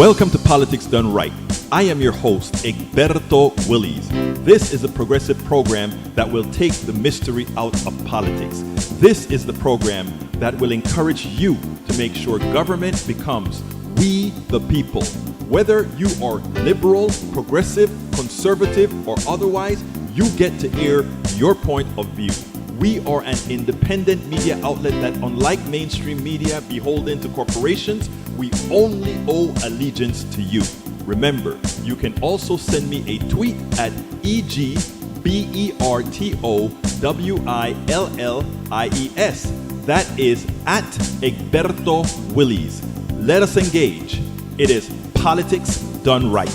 Welcome to Politics Done Right. I am your host, Egberto Willies. This is a progressive program that will take the mystery out of politics. This is the program that will encourage you to make sure government becomes we the people. Whether you are liberal, progressive, conservative, or otherwise, you get to air your point of view. We are an independent media outlet that, unlike mainstream media beholden to corporations, we only owe allegiance to you. Remember, you can also send me a tweet at EGBERTOWILLIES. That is at Egberto Willies. Let us engage. It is Politics Done Right.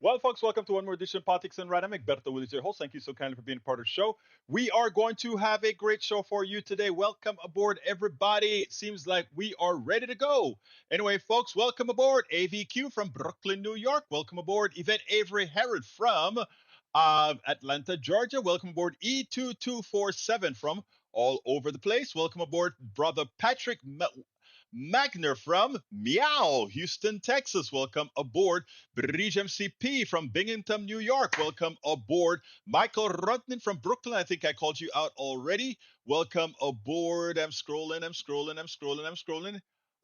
Well, folks, welcome to one more edition of Politics and Right. I'm Egberto Willies, your host. Thank you so kindly for being part of the show. We are going to have a great show for you today. Welcome aboard, everybody. It seems like we are ready to go. Anyway, folks, welcome aboard AVQ from Brooklyn, New York. Welcome aboard Yvette Avery Herod from Atlanta, Georgia. Welcome aboard E2247 from all over the place. Welcome aboard Brother Patrick Magner from Meow, Houston, Texas. Welcome aboard Bridge MCP from Binghamton, New York. Welcome aboard Michael Rudnin from Brooklyn. I think I called you out already. Welcome aboard. I'm scrolling.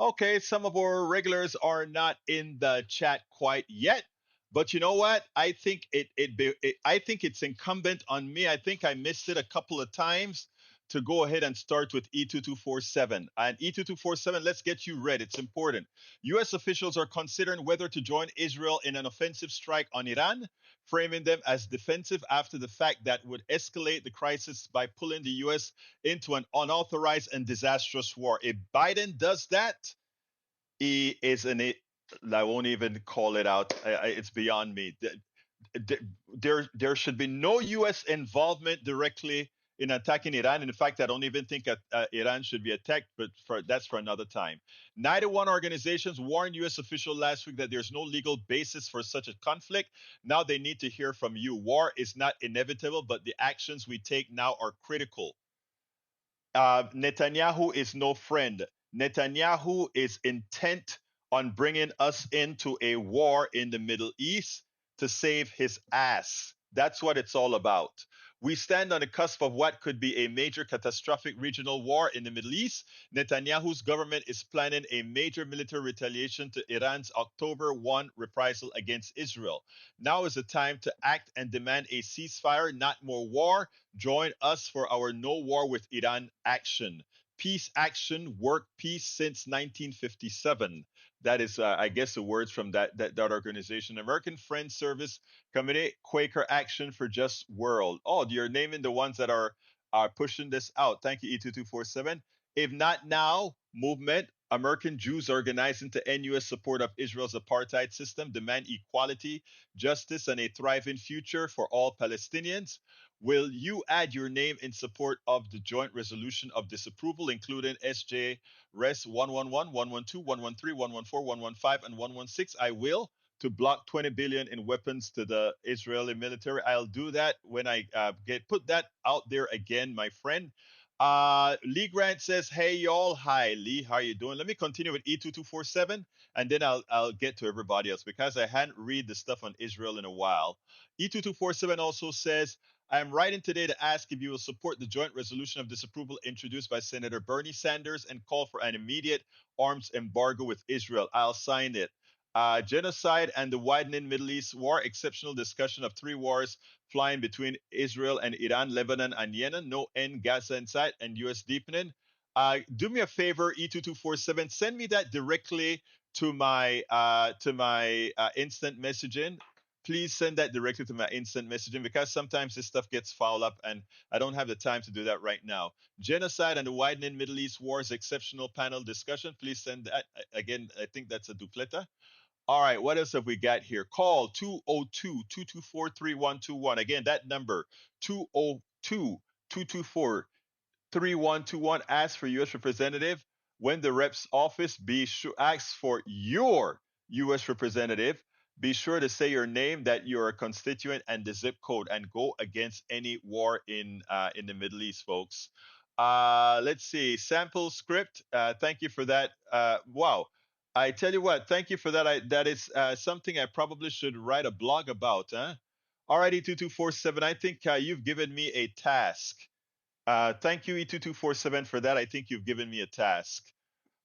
Okay, some of our regulars are not in the chat quite yet. But you know what? I think it's incumbent on me. I think I missed it a couple of times to go ahead and start with E2247. And E2247, let's get you read. It's important. U.S. officials are considering whether to join Israel in an offensive strike on Iran, framing them as defensive after the fact that would escalate the crisis by pulling the U.S. into an unauthorized and disastrous war. If Biden does that, he is an I won't even call it out. It's beyond me. There should be no U.S. involvement directly in attacking Iran. In fact, I don't even think Iran should be attacked, but that's for another time. 91 organizations warned U.S. officials last week that there's no legal basis for such a conflict. Now they need to hear from you. War is not inevitable, but the actions we take now are critical. Netanyahu is no friend. Netanyahu is intent on bringing us into a war in the Middle East to save his ass. That's what it's all about. We stand on the cusp of what could be a major catastrophic regional war in the Middle East. Netanyahu's government is planning a major military retaliation to Iran's October 1 reprisal against Israel. Now is the time to act and demand a ceasefire, not more war. Join us for our no war with Iran action. Peace action, work peace since 1957. That is, I guess, the words from that organization. American Friends Service Committee, Quaker Action for Just World. Oh, you're naming the ones that are pushing this out. Thank you, E2247. If not now, movement. American Jews organizing to end U.S. support of Israel's apartheid system, demand equality, justice, and a thriving future for all Palestinians. Will you add your name in support of the joint resolution of disapproval, including SJ Res 111, 112, 113, 114, 115, and 116? I will. To block 20 billion in weapons to the Israeli military. I'll do that when I put that out there again, my friend. Lee Grant says, "Hey y'all, hi Lee, how you doing?" Let me continue with E2247, and then I'll get to everybody else because I hadn't read the stuff on Israel in a while. E2247 also says, "I am writing today to ask if you will support the joint resolution of disapproval introduced by Senator Bernie Sanders and call for an immediate arms embargo with Israel. I'll sign it. Genocide and the widening Middle East war, exceptional discussion of three wars flying between Israel and Iran, Lebanon, and Yemen, no end, Gaza in sight, and U.S. deepening." Do me a favor, E2247, send me that directly to my instant messaging. Please send that directly to my instant messaging because sometimes this stuff gets fouled up and I don't have the time to do that right now. Genocide and the widening Middle East wars, exceptional panel discussion. Please send that. Again, I think that's a dupleta. All right, what else have we got here? Call 202-224-3121. Again, that number, 202-224-3121. Ask for U.S. representative. When the rep's office, be sure, ask for your U.S. representative. Be sure to say your name, that you're a constituent, and the zip code, and go against any war in the Middle East, folks. Let's see. Sample script. Thank you for that. Wow. I tell you what, thank you for that. That is something I probably should write a blog about, huh? Alright, E2247, I think you've given me a task. Thank you, E2247, for that. I think you've given me a task.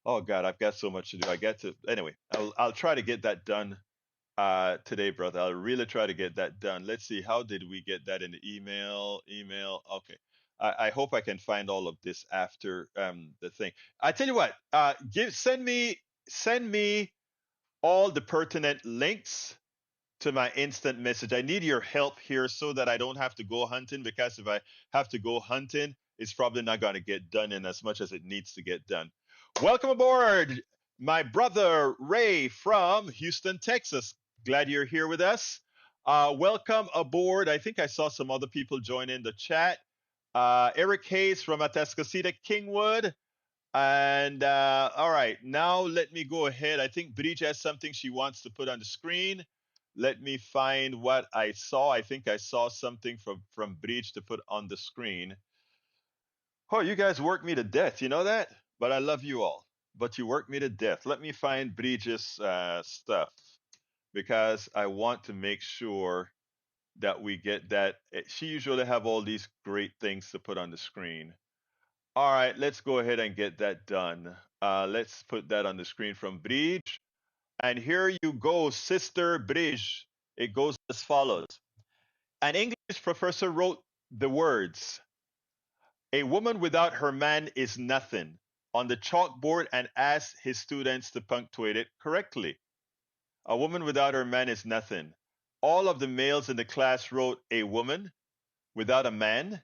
Oh God, I've got so much to do. I get to anyway. I'll try to get that done today, brother. I'll really try to get that done. Let's see. How did we get that in the email? Email. Okay. I hope I can find all of this after the thing. I tell you what. Send me all the pertinent links to my instant message. I need your help here so that I don't have to go hunting, because if I have to go hunting, it's probably not going to get done in as much as it needs to get done. Welcome aboard, my brother Ray from Houston, Texas. Glad you're here with us. Welcome aboard. I think I saw some other people join in the chat. Eric Hayes from Atascocita, Kingwood. And all right, now let me go ahead. I think Bridge has something she wants to put on the screen. Let me find what I saw. I think I saw something from Bridge to put on the screen. Oh, you guys work me to death. You know that? But I love you all. But you work me to death. Let me find Bridge's stuff, because I want to make sure that we get that. She usually have all these great things to put on the screen. All right, let's go ahead and get that done. Let's put that on the screen from Bridge. And here you go, Sister Bridge. It goes as follows. An English professor wrote the words, "A woman without her man is nothing," on the chalkboard and asked his students to punctuate it correctly. A woman without her man is nothing. All of the males in the class wrote, "A woman without a man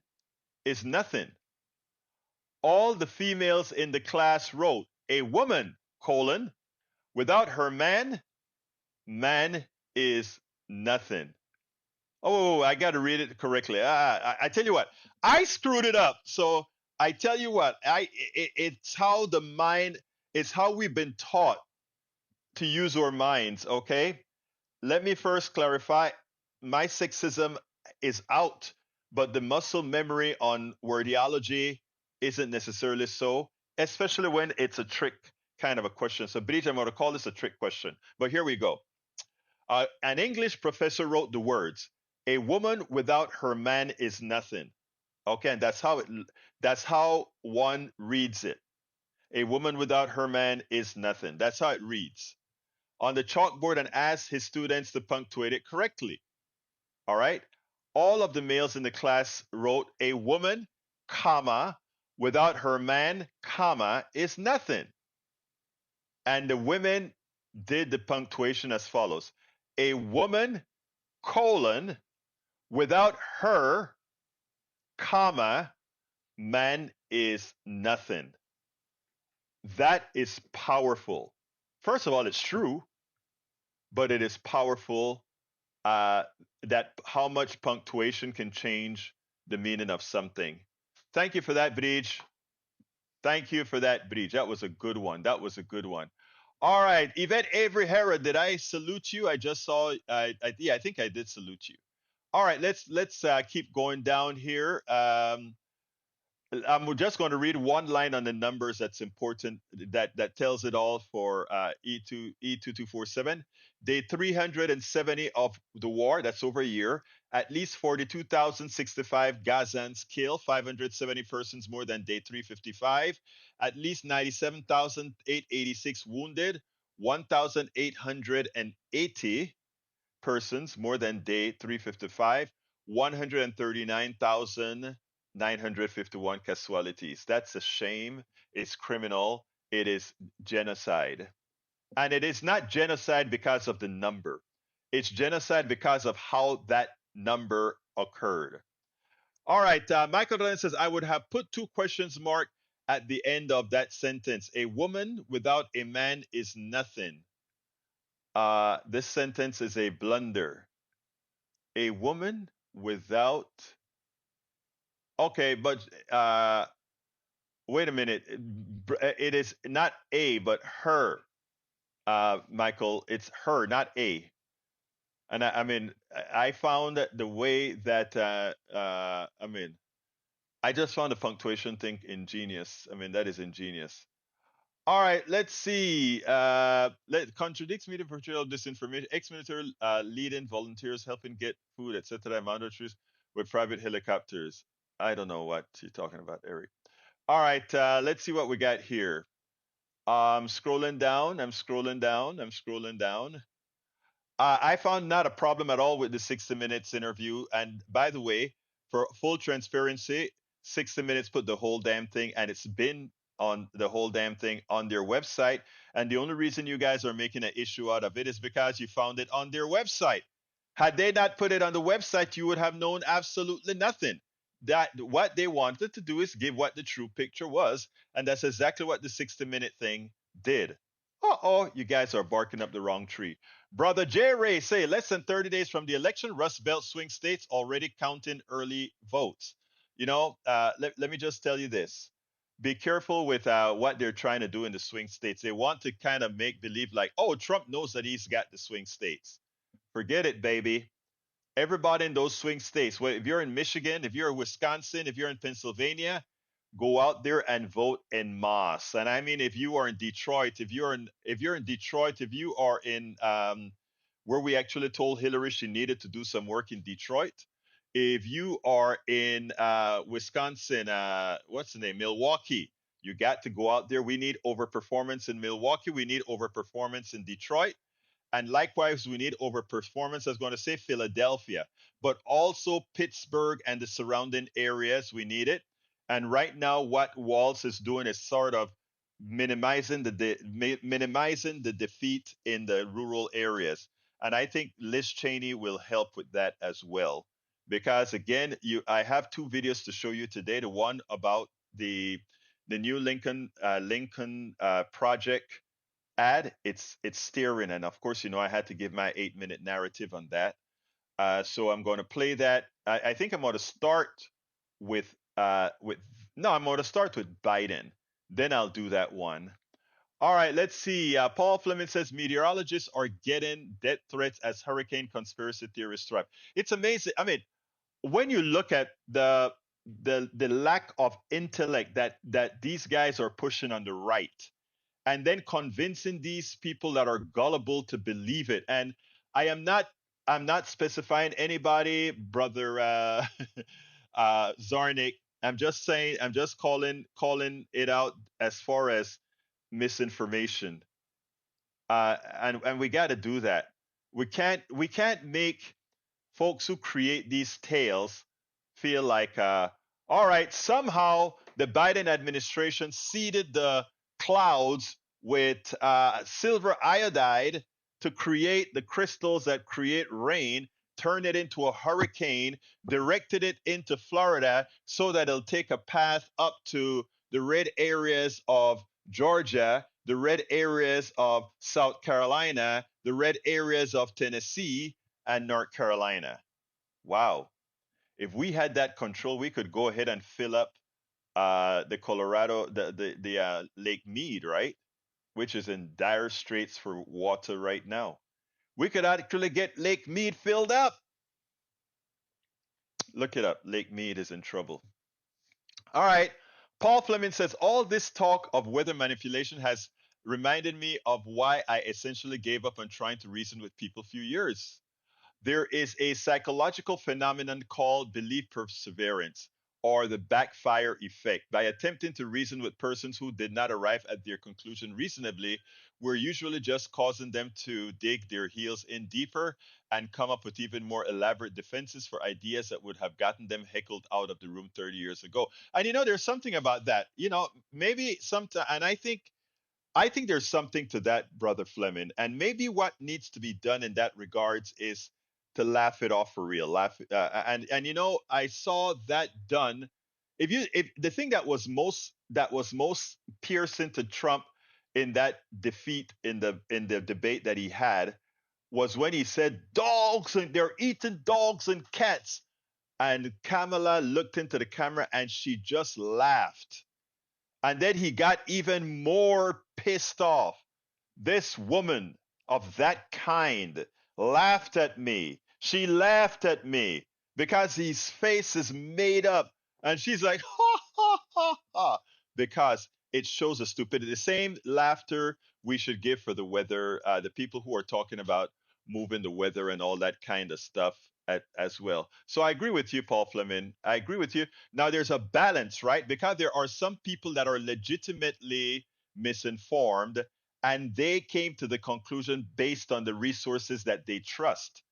is nothing." All the females in the class wrote, "A woman, colon, without her man, man is nothing." Oh, I got to read it correctly. I tell you what, I screwed it up. So I tell you what, it's how the mind, it's how we've been taught to use our minds. Okay, let me first clarify. My sexism is out, but the muscle memory on wordiology isn't necessarily so, especially when it's a trick kind of a question. So, Bridget, I'm going to call this a trick question, but here we go. An English professor wrote the words, "A woman without her man is nothing." Okay, and that's how one reads it. A woman without her man is nothing. That's how it reads on the chalkboard, and asked his students to punctuate it correctly. All right. All of the males in the class wrote, "A woman, comma, without her man, comma, is nothing." And the women did the punctuation as follows. "A woman, colon, without her, comma, man is nothing." That is powerful. First of all, it's true, but it is powerful, uh, that how much punctuation can change the meaning of something. Thank you for that, Bridge. Thank you for that, Bridge. That was a good one. That was a good one. All right, Yvette Avery Hera, did I salute you? I just saw. Yeah, I think I did salute you. All right, let's keep going down here. I'm just going to read one line on the numbers that's important, that tells it all for E2247. Day 370 of the war, that's over a year. At least 42,065 Gazans killed, 570 persons more than day 355. At least 97,886 wounded, 1,880 persons more than day 355. 139,951 casualties. That's a shame. It's criminal. It is genocide. And it is not genocide because of the number, it's genocide because of how that number occurred. All right. Michael Dolan says, "I would have put two questions mark at the end of that sentence. A woman without a man is nothing." This sentence is a blunder. A woman without. Okay, but wait a minute. It is not a, but her, Michael. It's her, not a. And I mean, I found that the way that, I mean, I just found the punctuation thing ingenious. I mean, that is ingenious. All right, let's see. Contradicts media portrayal of disinformation. Ex-military lead-in volunteers helping get food, etc. Mandatories with private helicopters. I don't know what you're talking about, Eric. All right, let's see what we got here. Scrolling down. I'm scrolling down. I'm scrolling down. I found not a problem at all with the 60 Minutes interview. And by the way, for full transparency, 60 Minutes put the whole damn thing, and it's been on the whole damn thing on their website. And the only reason you guys are making an issue out of it is because you found it on their website. Had they not put it on the website, you would have known absolutely nothing. That what they wanted to do is give what the true picture was, and that's exactly what the 60-minute thing did. Uh-oh, you guys are barking up the wrong tree. Brother J. Ray say less than 30 days from the election, Rust Belt swing states already counting early votes. Let me just tell you this. Be careful with what they're trying to do in the swing states. They want to kind of make believe like, oh, Trump knows that he's got the swing states. Forget it, baby. Everybody in those swing states, well, if you're in Michigan, if you're in Wisconsin, if you're in Pennsylvania, go out there and vote en masse. And I mean, if you are in Detroit, if you're in Detroit, if you are in where we actually told Hillary she needed to do some work in Detroit, if you are in Wisconsin, what's the name, Milwaukee, you got to go out there. We need overperformance in Milwaukee. We need overperformance in Detroit. And likewise, we need overperformance. I was going to say Philadelphia, but also Pittsburgh and the surrounding areas. We need it. And right now, what Walz is doing is sort of minimizing the defeat in the rural areas. And I think Liz Cheney will help with that as well. Because again, I have two videos to show you today. The one about the new Lincoln project ad. It's steering, and of course, I had to give my 8 minute narrative on that. So I'm going to play that. I think I'm going to start with no, I'm going to start with Biden. Then I'll do that one. All right, let's see. Paul Fleming says meteorologists are getting death threats as hurricane conspiracy theorists thrive. It's amazing. I mean, when you look at the lack of intellect that these guys are pushing on the right, and then convincing these people that are gullible to believe it. And I am not I'm not specifying anybody, brother Zarnik. I'm just saying I'm just calling it out as far as misinformation. And we got to do that. We can't make folks who create these tales feel like, all right, somehow the Biden administration seeded the clouds with silver iodide to create the crystals that create rain, turn it into a hurricane, directed it into Florida so that it'll take a path up to the red areas of Georgia, the red areas of South Carolina, the red areas of Tennessee, and North Carolina. Wow. If we had that control, we could go ahead and fill up the Colorado, the Lake Mead, right? Which is in dire straits for water right now. We could actually get Lake Mead filled up. Look it up. Lake Mead is in trouble. All right. Paul Fleming says all this talk of weather manipulation has reminded me of why I essentially gave up on trying to reason with people a few years. There is a psychological phenomenon called belief perseverance or the backfire effect. By attempting to reason with persons who did not arrive at their conclusion reasonably, we're usually just causing them to dig their heels in deeper and come up with even more elaborate defenses for ideas that would have gotten them heckled out of the room 30 years ago. And there's something about that. Maybe sometime, and I think there's something to that, Brother Fleming. And maybe what needs to be done in that regards is to laugh it off for real. And I saw that done. If the thing that was most piercing to Trump in that defeat in the debate that he had was when he said dogs and they're eating dogs and cats. And Kamala looked into the camera and she just laughed. And then he got even more pissed off. This woman of that kind laughed at me. She laughed at me because his face is made up And she's like, ha, ha, ha, ha, because it shows the stupidity. The same laughter we should give for the weather, the people who are talking about moving the weather and all that kind of stuff as well. So I agree with you, Paul Fleming. I agree with you. Now there's a balance, right? Because there are some people that are legitimately misinformed and they came to the conclusion based on the resources that they trust.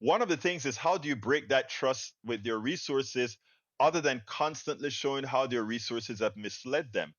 One of the things is how do you break that trust with your resources other than constantly showing how their resources have misled them?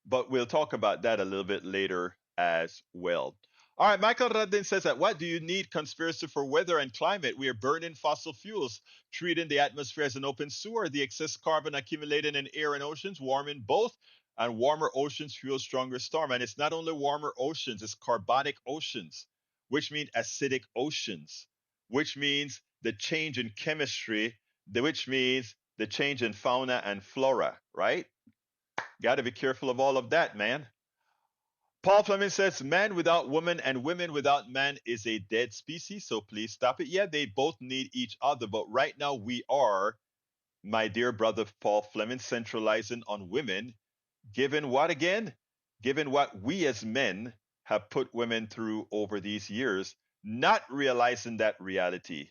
But we'll talk about that a little bit later as well. All right, Michael Radin says that what do you need conspiracy for weather and climate? We are burning fossil fuels, treating the atmosphere as an open sewer, the excess carbon accumulating in air and oceans, warming both, and warmer oceans fuel stronger storm. And it's not only warmer oceans, it's carbonic oceans, which means acidic oceans, which means the change in chemistry, which means the change in fauna and flora, right? Got to be careful of all of that, man. Paul Fleming says, man without woman and women without man is a dead species, so please stop it. Yeah, they both need each other, but right now we are, my dear brother Paul Fleming, centralizing on women, given what again? Given what we as men have put women through over these years, not realizing that reality,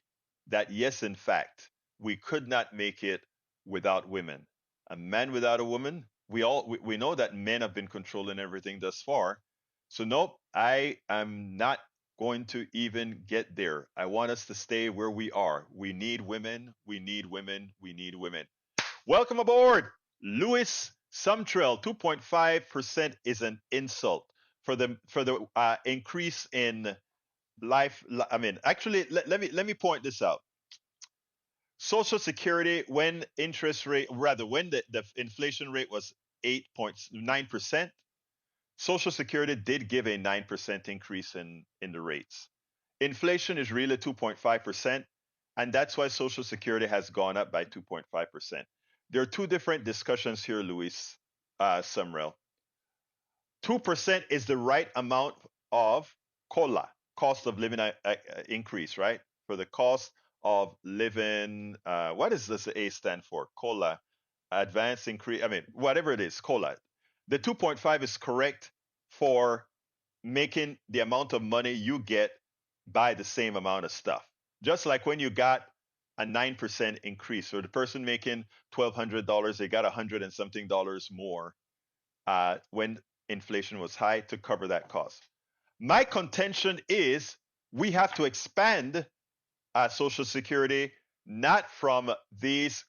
that yes, in fact, we could not make it without women. A man without a woman, we know that men have been controlling everything thus far. So nope, I am not going to even get there. I want us to stay where we are. We need women, we need women, we need women. Welcome aboard, Louis Sumtrell. 2.5% is an insult for the increase in life. I mean, actually, let me point this out. Social Security, when interest rate, rather, when the inflation rate was 8.9%, Social Security did give a 9% increase in the rates. Inflation is really 2.5%, and that's why Social Security has gone up by 2.5%. There are two different discussions here, Luis Sumrell. 2% is the right amount of COLA, cost of living increase, right? For the cost of living, what does this A stand for? COLA, advanced increase, I mean, whatever it is, COLA. The 2.5 is correct for making the amount of money you get buy the same amount of stuff. Just like when you got a 9% increase. So the person making $1,200, they got 100 and something dollars more when inflation was high to cover that cost. My contention is we have to expand Social Security not from these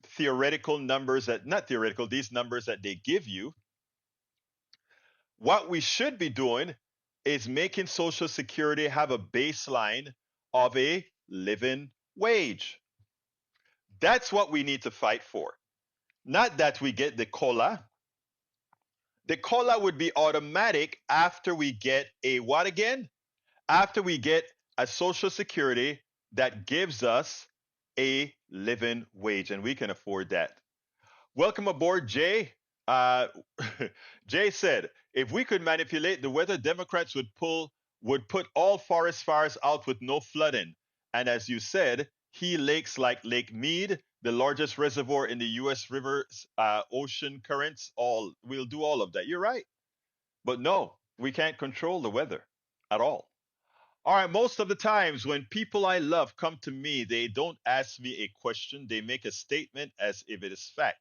theoretical numbers that, not theoretical, these numbers that they give you. What we should be doing is making Social Security have a baseline of a living wage. That's what we need to fight for. Not that we get the COLA. The COLA would be automatic after we get a what again? After we get a Social Security that gives us a living wage, and we can afford that. Welcome aboard, Jay. Uh, Jay said, if we could manipulate the weather, Democrats would put all forest fires out with no flooding. And as you said, he lakes like Lake Mead, the largest reservoir in the U.S. rivers, ocean currents, all we'll do all of that. You're right, but no, we can't control the weather at all. All right, most of the times when people I love come to me, they don't ask me a question; they make a statement as if it is fact.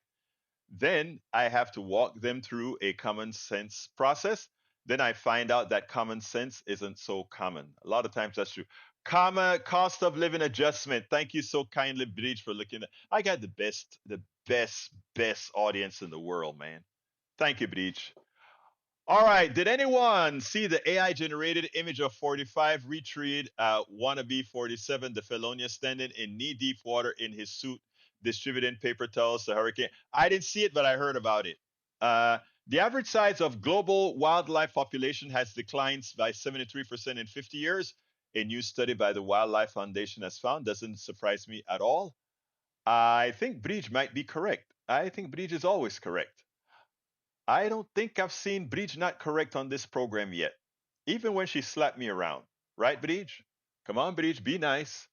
Then I have to walk them through a common sense process. Then I find out that common sense isn't so common. A lot of times that's true. Comma cost of living adjustment. Thank you so kindly, Breach, for looking at. I got the best audience in the world, man. Thank you, Breach. All right. Did anyone see the AI generated image of 45 retreat wannabe 47, the Felonia standing in knee deep water in his suit, distributing paper towels to hurricane? I didn't see it, but I heard about it. The average size of global wildlife population has declined by 73% in 50 years. A new study by the Wildlife Foundation has found. Doesn't surprise me at all. I think Breach might be correct. I think Breach is always correct. I don't think I've seen Breach not correct on this program yet, even when she slapped me around. Right, Breach? Come on, Breach, be nice.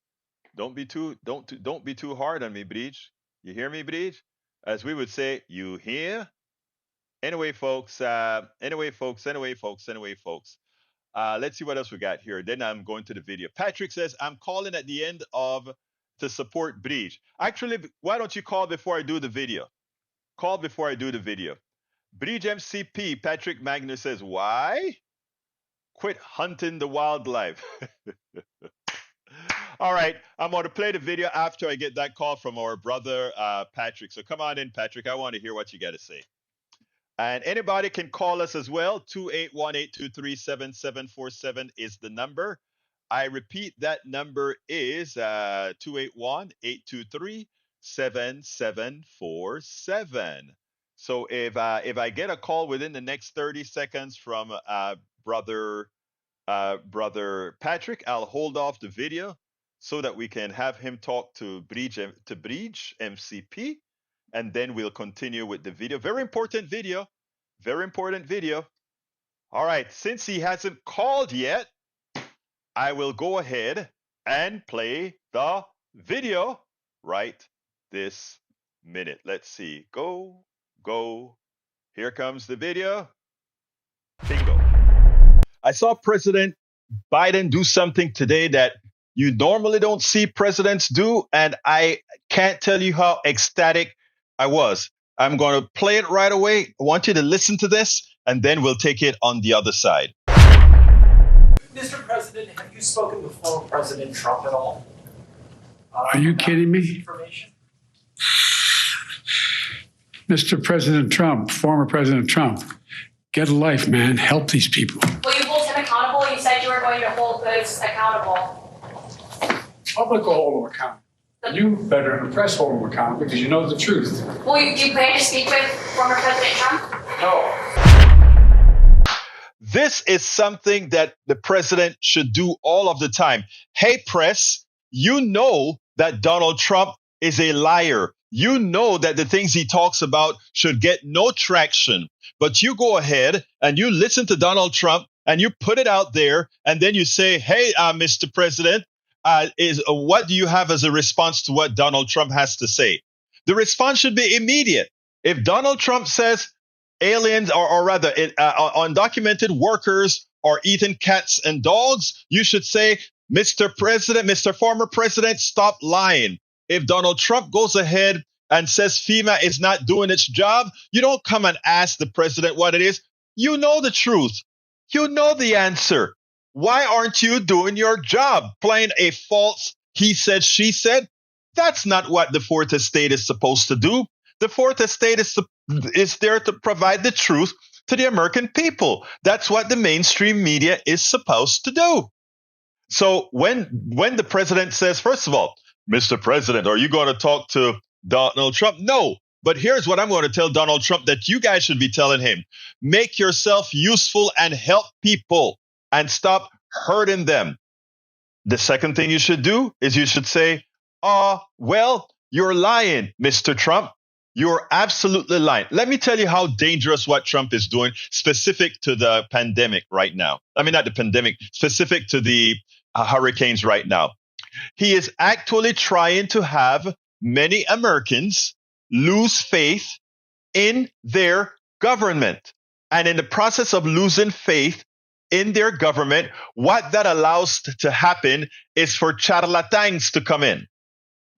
Don't be too hard on me, Breach. You hear me, Breach? As we would say, you hear? Anyway, folks. Let's see what else we got here. Then I'm going to the video. Patrick says, I'm calling at the end of to support Breach. Actually, why don't you call before I do the video? Call before I do the video. Breach MCP, Patrick Magnus says, why? Quit hunting the wildlife. All right, I'm going to play the video after I get that call from our brother Patrick. So come on in, Patrick. I want to hear what you got to say. And anybody can call us as well. 281-823-7747 is the number. I repeat, that number is 281-823-7747. So if I get a call within the next 30 seconds from brother Patrick, I'll hold off the video so that we can have him talk to Breach MCP, and then we'll continue with the video. Very important video. Very important video. All right, since he hasn't called yet, I will go ahead and play the video right this minute. Let's see. Go. Here comes the video. Bingo. I saw President Biden do something today that you normally don't see presidents do, and I can't tell you how ecstatic I was. I'm going to play it right away. I want you to listen to this, and then we'll take it on the other side. Mr. President, have you spoken with former President Trump at all? Are you kidding me? Mr. President Trump, former President Trump, get a life, man. Help these people. Will you hold him accountable? You said you were going to hold Boots accountable. Public will hold him accountable. You better than the press hold him accountable because you know the truth. Will you plan to speak with former President Trump? No. This is something that the president should do all of the time. Hey, press, you know that Donald Trump is a liar. You know that the things he talks about should get no traction. But you go ahead and you listen to Donald Trump and you put it out there, and then you say, hey, Mr. President, what do you have as a response to what Donald Trump has to say? The response should be immediate. If Donald Trump says aliens, or rather undocumented workers are eating cats and dogs, you should say, Mr. President, Mr. Former President, stop lying. If Donald Trump goes ahead and says FEMA is not doing its job, you don't come and ask the president what it is. You know the truth. You know the answer. Why aren't you doing your job? Playing a false he said, she said? That's not what the fourth estate is supposed to do. The fourth estate is there to provide the truth to the American people. That's what the mainstream media is supposed to do. So when the president says, first of all, Mr. President, are you going to talk to Donald Trump? No. But here's what I'm going to tell Donald Trump that you guys should be telling him. Make yourself useful and help people and stop hurting them. The second thing you should do is you should say, well, you're lying, Mr. Trump. You're absolutely lying. Let me tell you how dangerous what Trump is doing, specific to the pandemic right now. I mean, not the pandemic, specific to the hurricanes right now. He is actually trying to have many Americans lose faith in their government. And in the process of losing faith in their government, what that allows to happen is for charlatans to come in.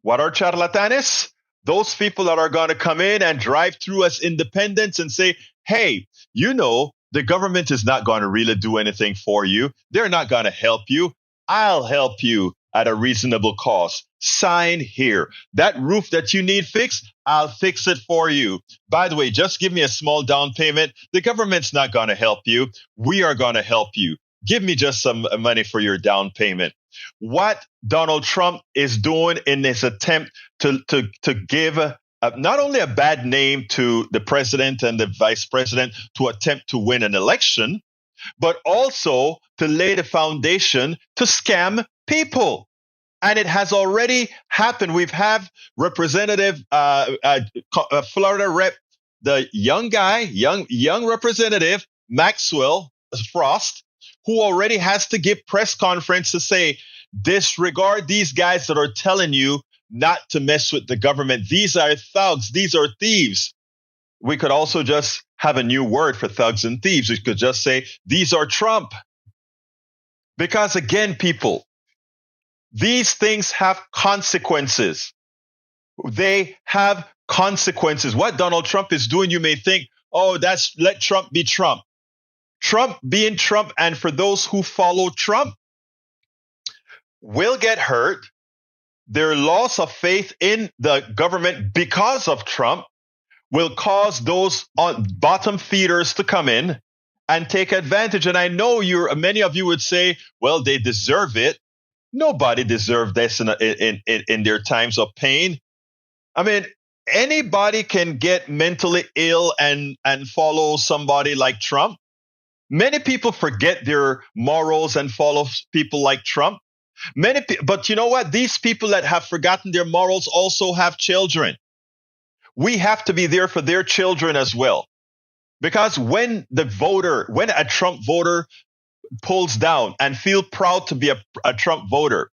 What are charlatanes? Those people that are going to come in and drive through as independents and say, hey, you know, the government is not going to really do anything for you. They're not going to help you. I'll help you at a reasonable cost. Sign here. That roof that you need fixed, I'll fix it for you. By the way, just give me a small down payment. The government's not going to help you. We are going to help you. Give me just some money for your down payment. What Donald Trump is doing in this attempt to give not only a bad name to the president and the vice president to attempt to win an election, but also to lay the foundation to scam people. And it has already happened. We've had Representative Florida Rep, the young guy, young Representative Maxwell Frost, who already has to give press conference to say, disregard these guys that are telling you not to mess with the government. These are thugs. These are thieves. We could also just have a new word for thugs and thieves. We could just say, these are Trump. Because again, people, these things have consequences. They have consequences. What Donald Trump is doing, you may think, oh, that's let Trump be Trump. Trump being Trump, and for those who follow Trump, will get hurt. Their loss of faith in the government because of Trump will cause those bottom feeders to come in and take advantage. And I know many of you would say, well, they deserve it. Nobody deserves this in their times of pain. I mean, anybody can get mentally ill and follow somebody like Trump. Many people forget their morals and follow people like Trump. But you know what? These people that have forgotten their morals also have children. We have to be there for their children as well. Because when a Trump voter pulls down and feel proud to be a Trump voter,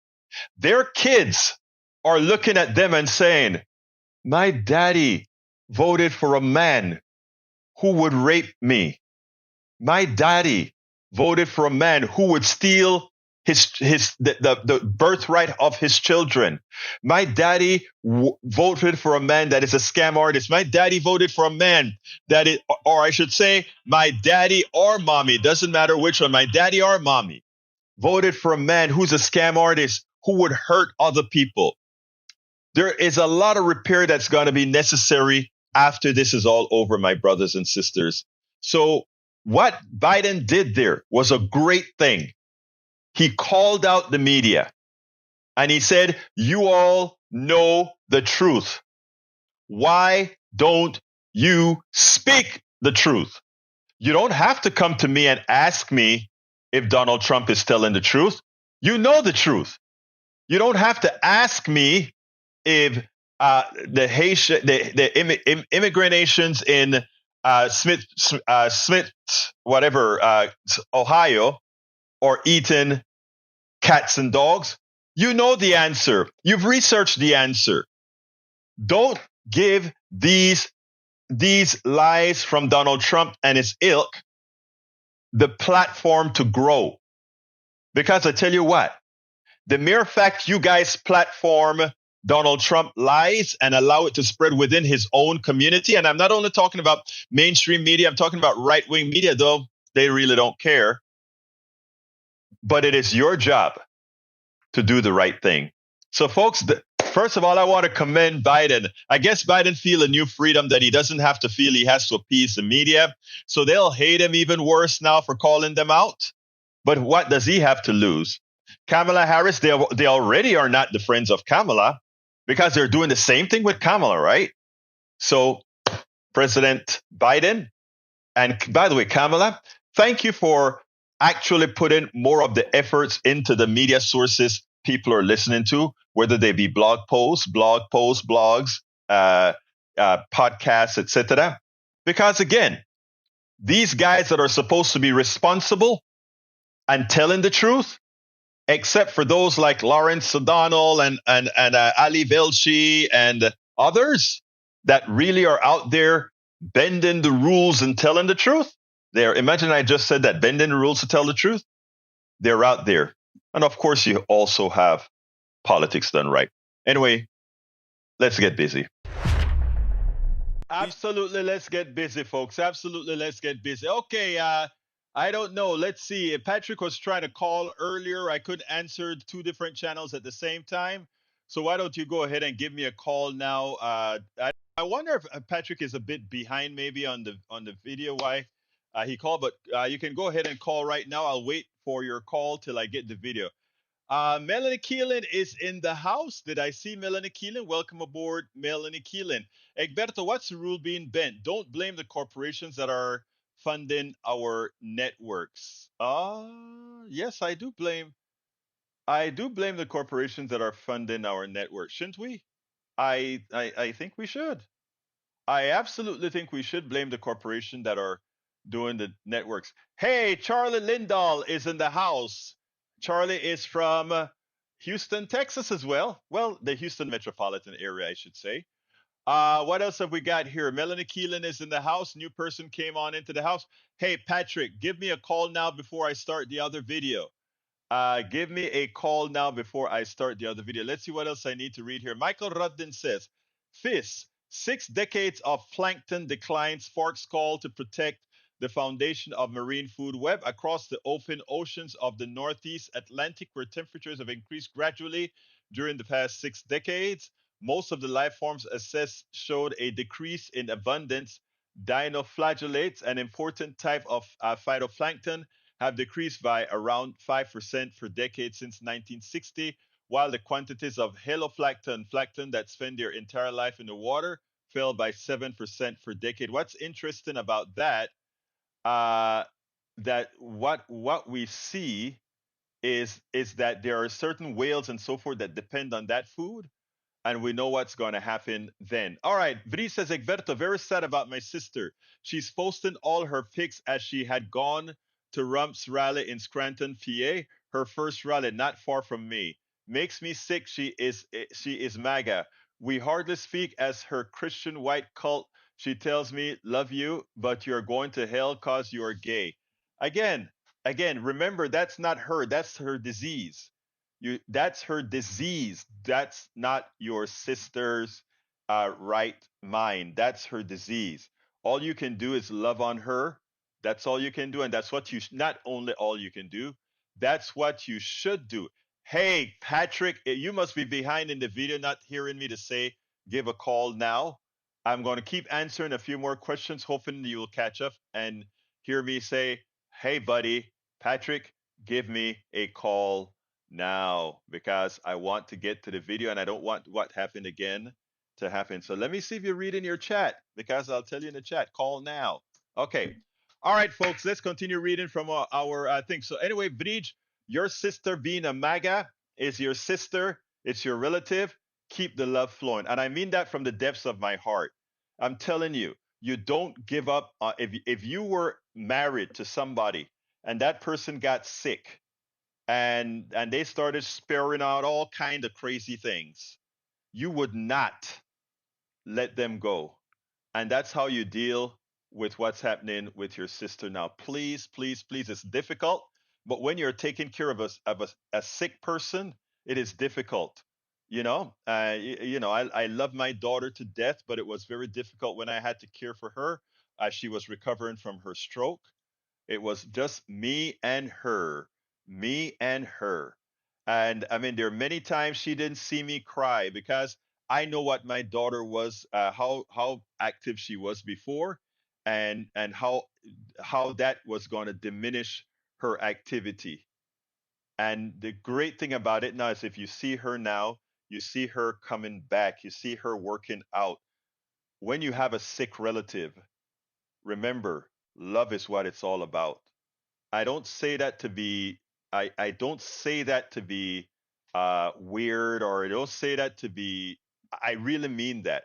their kids are looking at them and saying, my daddy voted for a man who would rape me. My daddy voted for a man who would steal the birthright of his children. My daddy voted for a man that is a scam artist. My daddy voted for a man that is, or I should say, my daddy or mommy, doesn't matter which one, my daddy or mommy, voted for a man who's a scam artist who would hurt other people. There is a lot of repair that's going to be necessary after this is all over, my brothers and sisters. So what Biden did there was a great thing. He called out the media and he said, you all know the truth. Why don't you speak the truth? You don't have to come to me and ask me if Donald Trump is telling the truth. You know the truth. You don't have to ask me if the immigrant nations in Smith, Ohio, are eating cats and dogs. You know the answer. You've researched the answer. Don't give these lies from Donald Trump and his ilk the platform to grow. Because I tell you what, the mere fact you guys platform Donald Trump lies and allow it to spread within his own community, and I'm not only talking about mainstream media, I'm talking about right-wing media, though they really don't care. But it is your job to do the right thing. So, folks, first of all, I want to commend Biden. I guess Biden feel a new freedom that he doesn't have to feel he has to appease the media. So they'll hate him even worse now for calling them out. But what does he have to lose? Kamala Harris, they already are not the friends of Kamala because they're doing the same thing with Kamala, right? So, President Biden, and by the way, Kamala, thank you for actually putting more of the efforts into the media sources people are listening to, whether they be blog posts, blogs, podcasts, etc. Because again, these guys that are supposed to be responsible and telling the truth, except for those like Lawrence O'Donnell and Ali Velshi and others that really are out there bending the rules and telling the truth. Imagine I just said that, bending the rules to tell the truth. They're out there. And of course, you also have politics done right. Anyway, let's get busy. Absolutely, let's get busy, folks. Absolutely, let's get busy. Okay, I don't know. Let's see. Patrick was trying to call earlier. I couldn't answer two different channels at the same time. So why don't you go ahead and give me a call now? I wonder if Patrick is a bit behind maybe on the video why he called, but you can go ahead and call right now. I'll wait for your call till I get the video. Melanie Keelan is in the house. Did I see Melanie Keelan? Welcome aboard, Melanie Keelan. Egberto, what's the rule being bent? Don't blame the corporations that are funding our networks. Yes, I do blame. I do blame the corporations that are funding our networks, shouldn't we? I think we should. I absolutely think we should blame the corporation that are doing the networks. Hey, Charlie Lindahl is in the house. Charlie is from Houston, Texas as well. Well, the Houston metropolitan area, I should say. What else have we got here? Melanie Keelan is in the house. New person came on into the house. Hey, Patrick, give me a call now before I start the other video. Give me a call now before I start the other video. Let's see what else I need to read here. Michael Ruddin says, FIS, 6 decades of plankton decline sparks call to protect the foundation of marine food web across the open oceans of the Northeast Atlantic, where temperatures have increased gradually during the past 6 decades. Most of the life forms assessed showed a decrease in abundance. Dinoflagellates, an important type of phytoplankton, have decreased by around 5% for decades since 1960, while the quantities of haloplankton, plankton that spend their entire life in the water, fell by 7% for decade. What's interesting about that, uh, that what we see is that there are certain whales and so forth that depend on that food, and we know what's going to happen then. All right, Vri says, Egberto, very sad about my sister. She's posting all her pics as she had gone to Rump's rally in Scranton, PA, her first rally, not far from me. Makes me sick. She is MAGA. We hardly speak as her Christian white cult. She tells me, love you, but you're going to hell cause you're gay. Again, remember that's not her, that's her disease. That's her disease. That's not your sister's right mind. That's her disease. All you can do is love on her. That's all you can do, and that's what not only all you can do, that's what you should do. Hey, Patrick, you must be behind in the video, not hearing me to say give a call now. I'm going to keep answering a few more questions, hoping you will catch up and hear me say, hey, buddy, Patrick, give me a call now, because I want to get to the video and I don't want what happened again to happen. So let me see if you read in your chat, because I'll tell you in the chat, call now. Okay. All right, folks, let's continue reading from our thing. So anyway, Bridge, your sister being a MAGA is your sister. It's your relative. Keep the love flowing. And I mean that from the depths of my heart. I'm telling you, you don't give up. If you were married to somebody and that person got sick, and they started spewing out all kind of crazy things, you would not let them go. And that's how you deal with what's happening with your sister now. Please, please, please. It's difficult, but when you're taking care of a sick person, it is difficult. I love my daughter to death, but it was very difficult when I had to care for her as she was recovering from her stroke. It was just me and her, me and her. And I mean, there are many times she didn't see me cry, because I know what my daughter was, how active she was before, and how that was going to diminish her activity. And the great thing about it now is, if you see her now, you see her coming back, you see her working out. When you have a sick relative, remember, love is what it's all about. I don't say that to be I don't say that to be weird, or I don't say that to be, I really mean that.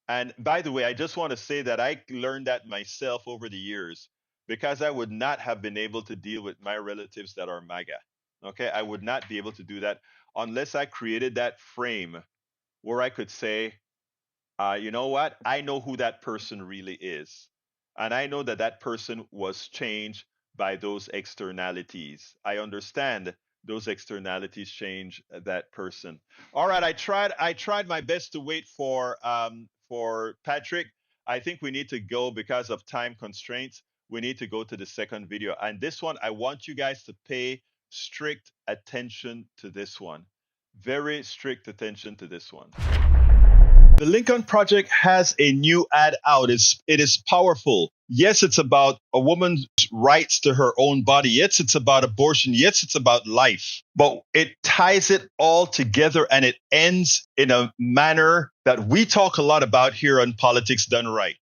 And by the way, I just want to say that I learned that myself over the years, because I would not have been able to deal with my relatives that are MAGA. Okay, I would not be able to do that unless I created that frame where I could say, you know what? I know who that person really is. And I know that that person was changed by those externalities. I understand those externalities change that person. All right, I tried my best to wait for Patrick. I think we need to go because of time constraints. We need to go to the second video. And this one, I want you guys to pay strict attention to this one. Very strict attention to this one. The Lincoln Project has a new ad out. It is powerful. Yes, it's about a woman's rights to her own body. Yes, it's about abortion. Yes, it's about life. But it ties it all together, and it ends in a manner that we talk a lot about here on Politics Done Right.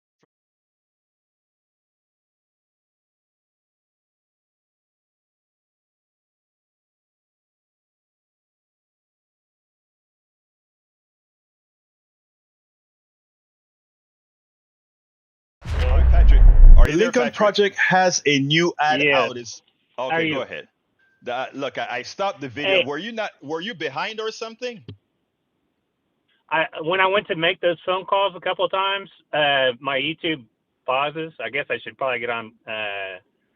Patrick, are you there, Lincoln Patrick? Project has a new ad Yes. out. How are Okay, go you? ahead. Look, I stopped the video. Hey, Were you not? Were you behind or something? when I went to make those phone calls a couple of times, my YouTube pauses. I guess I should probably get on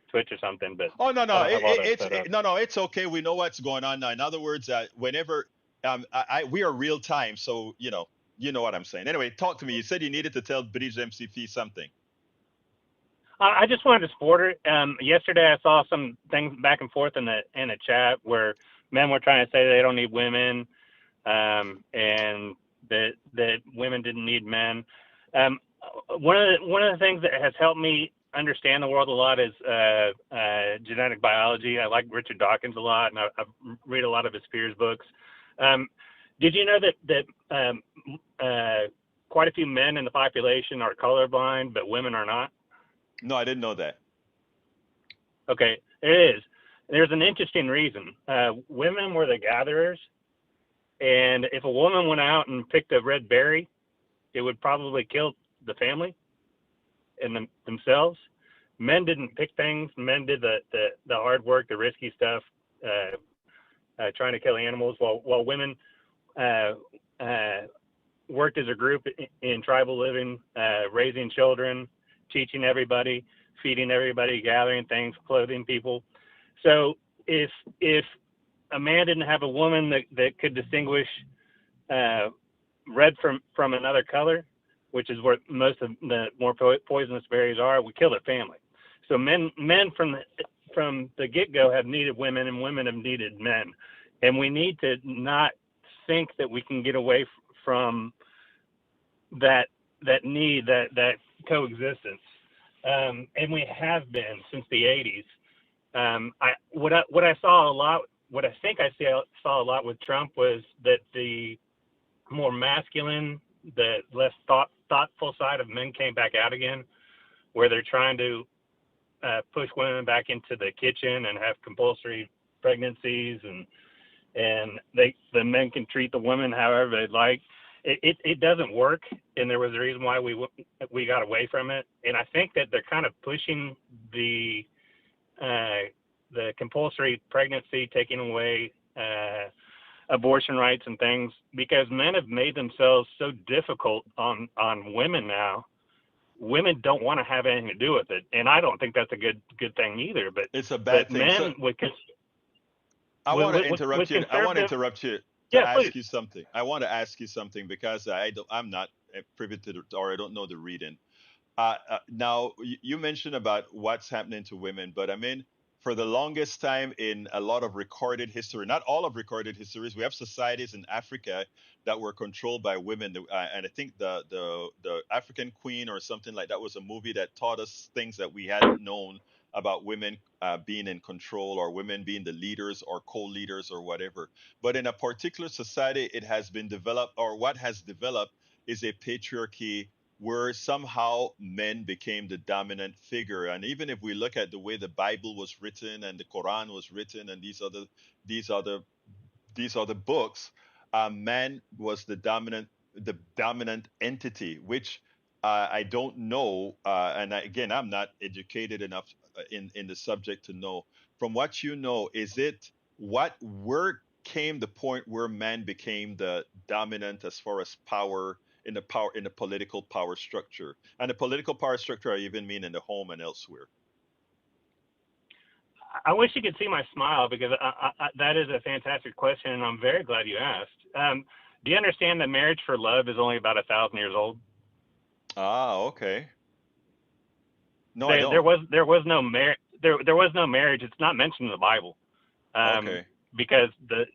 Twitch or something, but Oh no, I no, don't have all that set up. no, no, it's okay. We know what's going on now. In other words, whenever we are real time, so you know what I'm saying. Anyway, talk to me. You said you needed to tell British MCP something. I just wanted to support her. Yesterday, I saw some things back and forth in the chat where men were trying to say they don't need women, and that women didn't need men. Um, one of the things that has helped me understand the world a lot is genetic biology. I like Richard Dawkins a lot, and I read a lot of his peers books. Did you know that quite a few men in the population are colorblind, but women are not? No, I didn't know that. Okay, it is. There's an interesting reason. Women were the gatherers, and if a woman went out and picked a red berry, it would probably kill the family and themselves. Men didn't pick things. Men did the hard work, the risky stuff, trying to kill animals, while women worked as a group in tribal living, raising children, teaching everybody, feeding everybody, gathering things, clothing people. So if a man didn't have a woman that could distinguish red from another color, which is what most of the more poisonous berries are, would kill their family. So men from the get-go have needed women, and women have needed men, and we need to not think that we can get away from that need, that coexistence, and we have been since the 80s. What I saw a lot, what I think I saw a lot with Trump was that the more masculine, the less thoughtful side of men came back out again, where they're trying to push women back into the kitchen and have compulsory pregnancies, and the men can treat the women however they like. It doesn't work, and there was a reason why we got away from it. And I think that they're kind of pushing the compulsory pregnancy, taking away abortion rights and things, because men have made themselves so difficult on women now. Women don't want to have anything to do with it, and I don't think that's a good thing either. It's a But bad thing. So men with I want to with interrupt you. I want to conservative, interrupt you to yeah, please. ask you something. I want to ask you something because I'm not privy to or I don't know the reading. Now, you mentioned about what's happening to women, but I mean, for the longest time in a lot of recorded history, not all of recorded histories, we have societies in Africa that were controlled by women. And I think the African Queen or something like that was a movie that taught us things that we hadn't known about women being in control or women being the leaders or co-leaders or whatever. But in a particular society, it has been developed, or what has developed is a patriarchy where somehow men became the dominant figure. And even if we look at the way the Bible was written and the Quran was written and these other these other books, man was the dominant entity, which I don't know. And again, I'm not educated enough in the subject to know. From what you know, is it where came the point where man became the dominant as far as power in the political power structure? And the political power structure I even mean in the home and elsewhere. I wish you could see my smile, because that is a fantastic question, and I'm very glad you asked. Do you understand that marriage for love is only about 1,000 years old? Ah, okay. No, I There don't. was no there was no marriage. It's not mentioned in the Bible, Okay. because the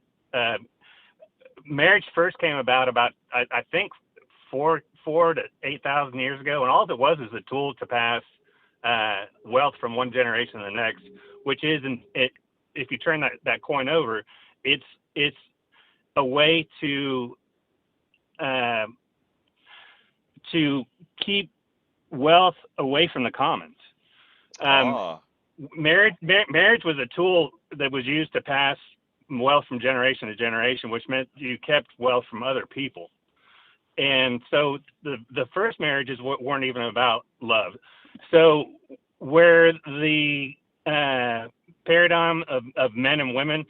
marriage first came about I think 4 to 8,000 years ago, and all it was is a tool to pass wealth from one generation to the next, which is, if you turn that coin over, it's a way to keep wealth away from the commons. Ah, Marriage was a tool that was used to pass wealth from generation to generation, which meant you kept wealth from other people. And so the first marriages weren't even about love. So where the paradigm of men and women,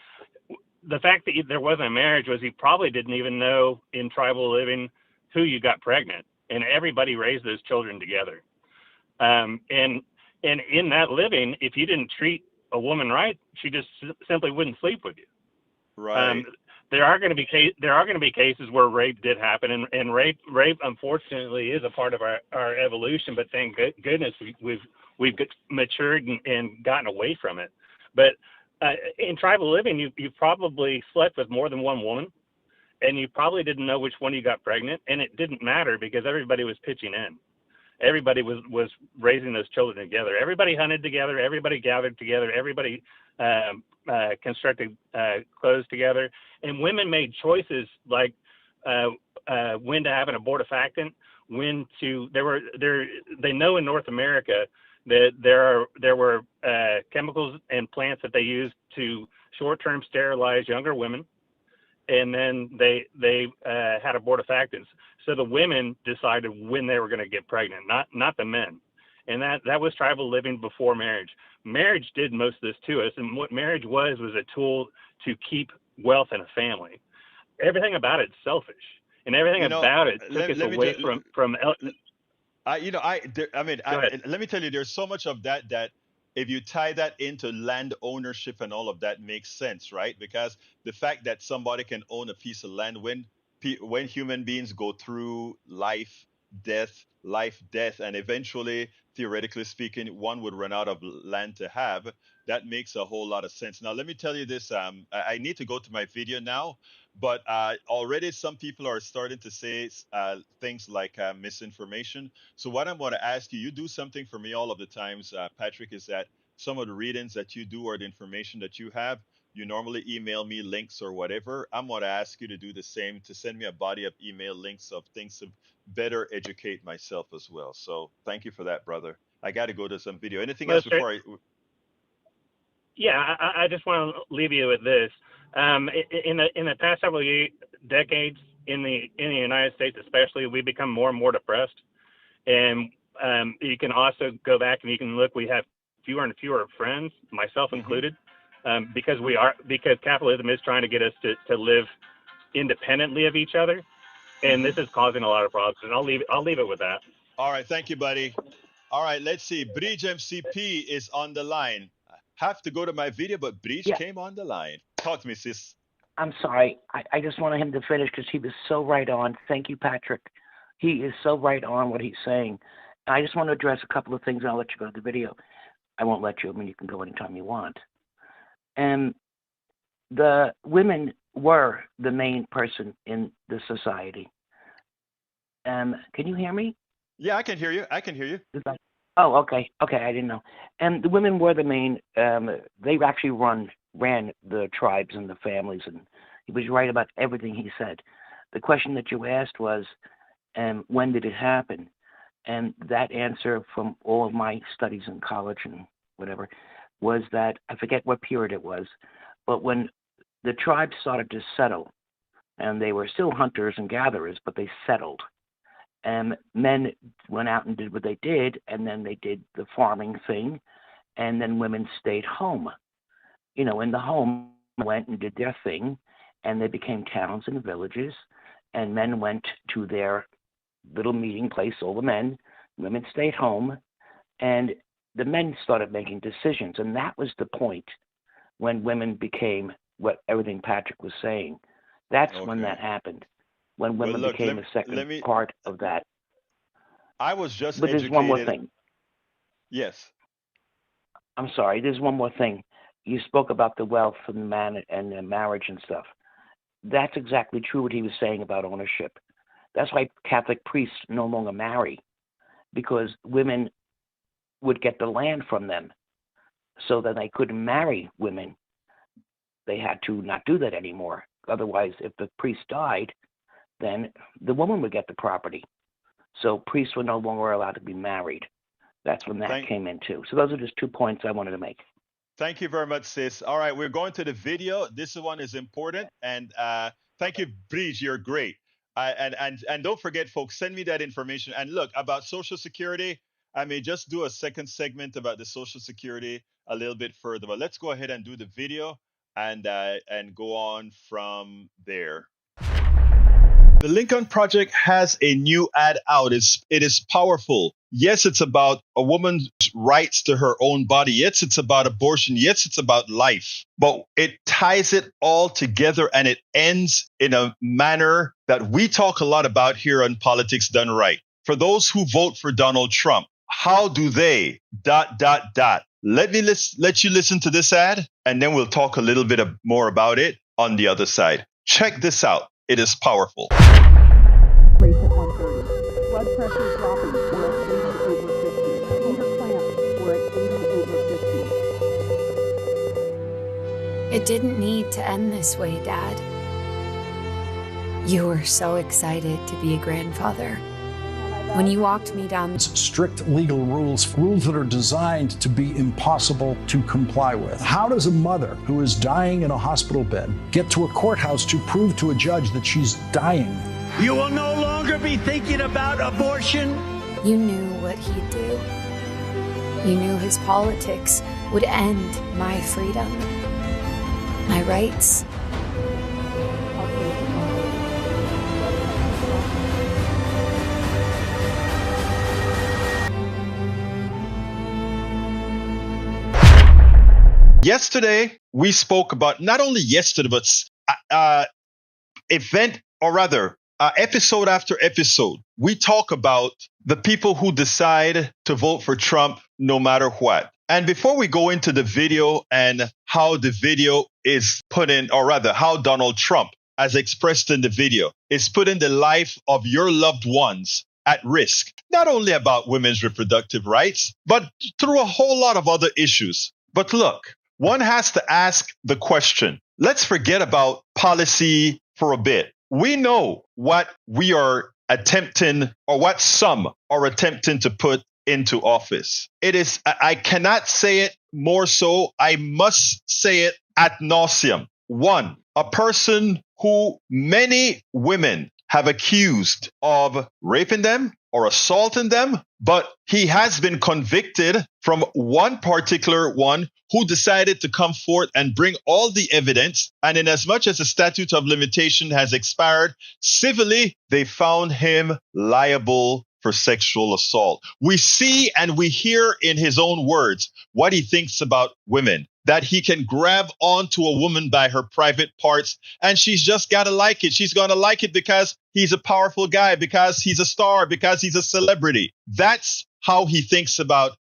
the fact that there wasn't a marriage was he probably didn't even know in tribal living who you got pregnant, and everybody raised those children together. And in that living, if you didn't treat a woman right, she just simply wouldn't sleep with you. Right. There are going to be cases where rape did happen, and rape unfortunately is a part of our evolution. But thank goodness we've matured and gotten away from it. But in tribal living, you probably slept with more than one woman, and you probably didn't know which one you got pregnant, and it didn't matter because everybody was pitching in. Everybody was raising those children together. Everybody hunted together. Everybody gathered together. Everybody constructed clothes together. And women made choices like when to have an abortifacient, they know in North America that there were chemicals and plants that they used to short-term sterilize younger women, and then they had abortifactants. So the women decided when they were going to get pregnant, not the men. And that was tribal living before marriage. Marriage did most of this to us, and what marriage was a tool to keep wealth in a family. Everything about it's selfish, and everything about it took us away from. Let me tell you, there's so much of that if you tie that into land ownership and all of that makes sense, right? Because the fact that somebody can own a piece of land when human beings go through life, death, and eventually, theoretically speaking, one would run out of land to have. That makes a whole lot of sense. Now, let me tell you this. I need to go to my video now, but already some people are starting to say things like misinformation. So what I'm going to ask you, you do something for me all of the times, Patrick, is that some of the readings that you do or the information that you have, you normally email me links or whatever. I'm going to ask you to do the same, to send me a body of email links of things to better educate myself as well. So thank you for that, brother. I got to go to some video. Anything else before I? Yeah, I just want to leave you with this. In the past several decades, in the United States especially, we've become more and more depressed. And you can also go back and you can look. We have fewer and fewer friends, myself included, because capitalism is trying to get us to live independently of each other, and this is causing a lot of problems. And I'll leave it with that. All right, thank you, buddy. All right, let's see. Bridge MCP is on the line. Have to go to my video, but Bridge Yeah, came on the line. Talk to me, sis. I'm sorry. I just wanted him to finish because he was so right on. Thank you, Patrick. He is so right on what he's saying. I just want to address a couple of things, and I'll let you go to the video. I won't let you. I mean, you can go anytime you want. And the women were the main person in the society. Can you hear me? Yeah, I can hear you. I can hear you. Oh, okay. Okay, I didn't know. And the women were the main. They actually ran the tribes and the families, and he was right about everything he said. The question that you asked was, when did it happen? And that answer from all of my studies in college and whatever was that I forget what period it was, but when the tribes started to settle, and they were still hunters and gatherers, but they settled. And men went out and did what they did, and then they did the farming thing, and then women stayed home. In the home, went and did their thing, and they became towns and villages, and men went to their little meeting place, all the men, women stayed home, and the men started making decisions, and that was the point when women became what everything Patrick was saying. That's when that happened, when women became a second part of that. I was just But there's one more educated. thing. Yes. I'm sorry, there's one more thing. You spoke about the wealth and the man and the marriage and stuff. That's exactly true what he was saying about ownership. That's why Catholic priests no longer marry, because women would get the land from them, so that they couldn't marry women. They had to not do that anymore. Otherwise, if the priest died, then the woman would get the property. So priests were no longer allowed to be married. That's when that came in too. So those are just 2 points I wanted to make. Thank you very much, sis. All right, we're going to the video. This one is important, and thank you, Bridge. You're great. And don't forget, folks, send me that information. And look, about Social Security, I may just do a second segment about the Social Security a little bit further. But let's go ahead and do the video and go on from there. The Lincoln Project has a new ad out. It is powerful. Yes, it's about a woman's rights to her own body. Yes, it's about abortion. Yes, it's about life. But it ties it all together, and it ends in a manner that we talk a lot about here on Politics Done Right. For those who vote for Donald Trump, how do they ... Let you listen to this ad, and then we'll talk a little bit more about it on the other side. Check this out. It is powerful. Race at 130. Blood pressure dropping. We're at 80 over 50. Finger clamps. We're at 80 over 50. It didn't need to end this way, Dad. You were so excited to be a grandfather. When you walked me down... Strict legal rules that are designed to be impossible to comply with. How does a mother who is dying in a hospital bed get to a courthouse to prove to a judge that she's dying? You will no longer be thinking about abortion. You knew what he'd do. You knew his politics would end my freedom, my rights. Yesterday, we spoke about, not only yesterday, but episode after episode, we talk about the people who decide to vote for Trump no matter what. And before we go into the video and how the video is put in, or rather, how Donald Trump, as expressed in the video, is putting the life of your loved ones at risk, not only about women's reproductive rights, but through a whole lot of other issues. But look, one has to ask the question. Let's forget about policy for a bit. We know what we are attempting, or what some are attempting to put into office. It is, I cannot say it more so, I must say it ad nauseum. One, a person who many women have accused of raping them or assaulting them, but he has been convicted from one particular one who decided to come forth and bring all the evidence. And in as much as the statute of limitation has expired, civilly, they found him liable for sexual assault. We see and we hear in his own words what he thinks about women, that he can grab onto a woman by her private parts, and she's just got to like it. She's going to like it because he's a powerful guy, because he's a star, because he's a celebrity. That's how he thinks about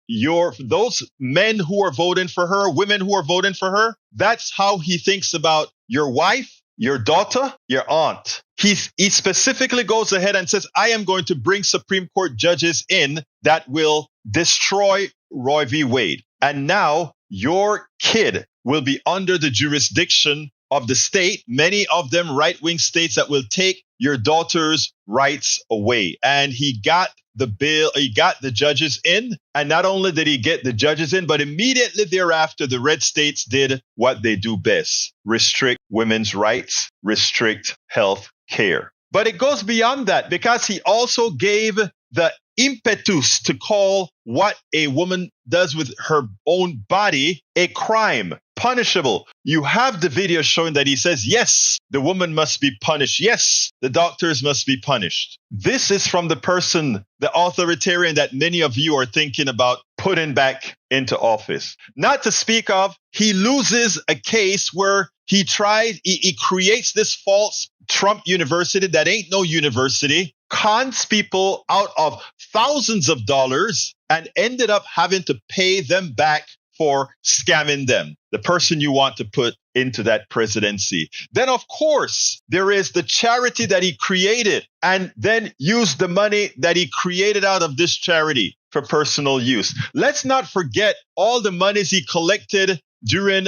those men who are voting for her, women who are voting for her. That's how he thinks about your wife, your daughter, your aunt. He specifically goes ahead and says, I am going to bring Supreme Court judges in that will destroy Roe v. Wade. And now your kid will be under the jurisdiction of the state, many of them right-wing states that will take your daughter's rights away. And he got the judges in. And not only did he get the judges in, but immediately thereafter, the red states did what they do best: restrict women's rights, restrict health care. But it goes beyond that, because he also gave the impetus to call what a woman does with her own body a crime, punishable. You have the video showing that he says, yes, the woman must be punished. Yes, the doctors must be punished. This is from the person, the authoritarian that many of you are thinking about putting back into office. Not to speak of, he loses a case where he creates this false Trump university that ain't no university, cons people out of thousands of dollars, and ended up having to pay them back for scamming them, the person you want to put into that presidency. Then, of course, there is the charity that he created, and then used the money that he created out of this charity for personal use. Let's not forget all the monies he collected during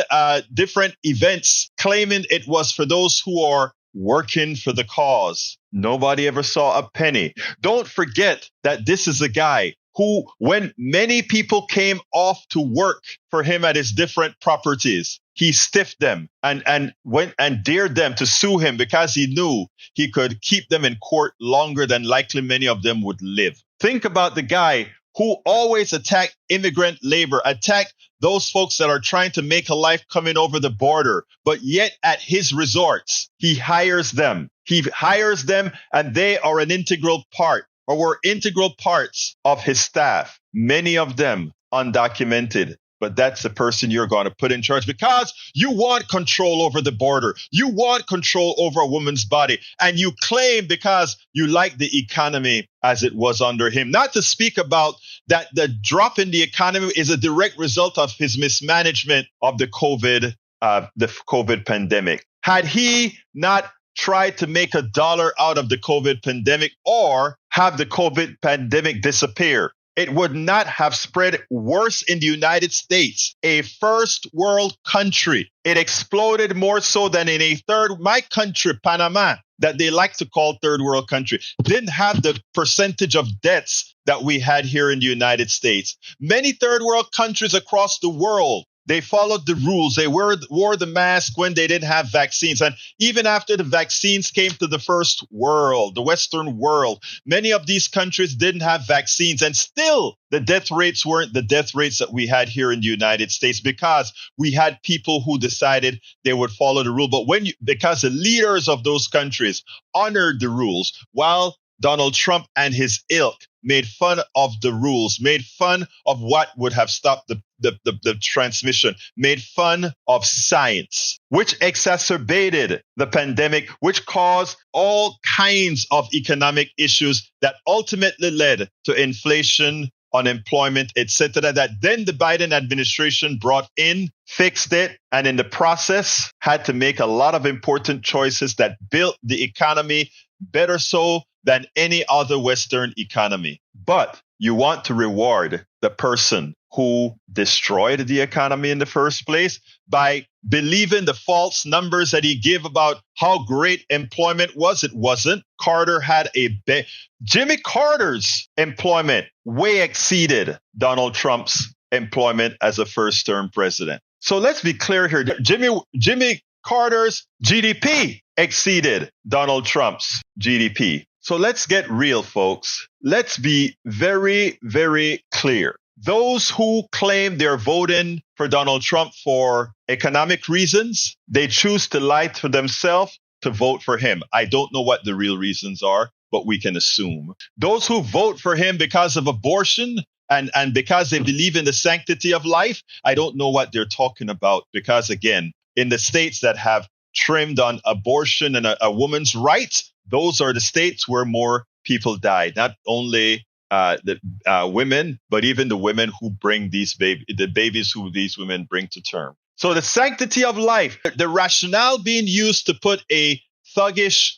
different events, claiming it was for those who are working for the cause. Nobody ever saw a penny. Don't forget that this is a guy who, when many people came off to work for him at his different properties, he stiffed them and went and dared them to sue him because he knew he could keep them in court longer than likely many of them would live. Think about the guy who always attack immigrant labor, attack those folks that are trying to make a life coming over the border. But yet at his resorts, he hires them. He hires them and they are an integral part or were integral parts of his staff. Many of them undocumented. But that's the person you're going to put in charge because you want control over the border. You want control over a woman's body. And you claim because you like the economy as it was under him. Not to speak about that the drop in the economy is a direct result of his mismanagement of the COVID pandemic. Had he not tried to make $1 out of the COVID pandemic or have the COVID pandemic disappear, it would not have spread worse in the United States, a first world country. It exploded more so than in my country, Panama, that they like to call third world country, didn't have the percentage of deaths that we had here in the United States. Many third world countries across the world, they followed the rules. They wore the mask when they didn't have vaccines. And even after the vaccines came to the first world, the Western world, many of these countries didn't have vaccines. And still, the death rates weren't the death rates that we had here in the United States because we had people who decided they would follow the rule. But because the leaders of those countries honored the rules, while Donald Trump and his ilk made fun of the rules, made fun of what would have stopped the transmission, made fun of science, which exacerbated the pandemic, which caused all kinds of economic issues that ultimately led to inflation, unemployment, etc., that then the Biden administration brought in, fixed it, and in the process had to make a lot of important choices that built the economy better so than any other Western economy. But you want to reward the person who destroyed the economy in the first place by believing the false numbers that he gave about how great employment was. It wasn't. Carter had Jimmy Carter's employment way exceeded Donald Trump's employment as a first-term president. So let's be clear here. Jimmy Carter's GDP exceeded Donald Trump's GDP. So let's get real, folks. Let's be very, very clear. Those who claim they're voting for Donald Trump for economic reasons, they choose to lie to themselves to vote for him. I don't know what the real reasons are, but we can assume. Those who vote for him because of abortion and because they believe in the sanctity of life, I don't know what they're talking about because, again, in the states that have trimmed on abortion and a woman's rights, those are the states where more people died. Not only the women, but even the women who bring the babies who these women bring to term. So the sanctity of life, the rationale being used to put a thuggish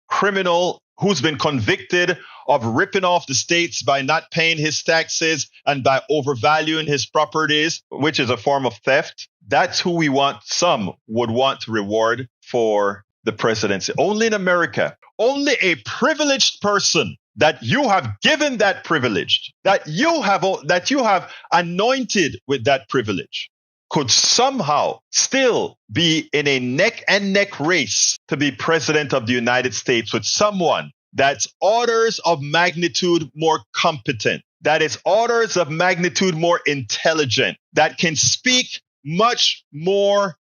criminal who's been convicted of ripping off the states by not paying his taxes and by overvaluing his properties, which is a form of theft. That's who some would want to reward for the presidency. Only in America, only a privileged person that you have given that privilege, that you have anointed with that privilege, could somehow still be in a neck and neck race to be president of the United States with someone that's orders of magnitude more competent, that is orders of magnitude more intelligent, that can speak much more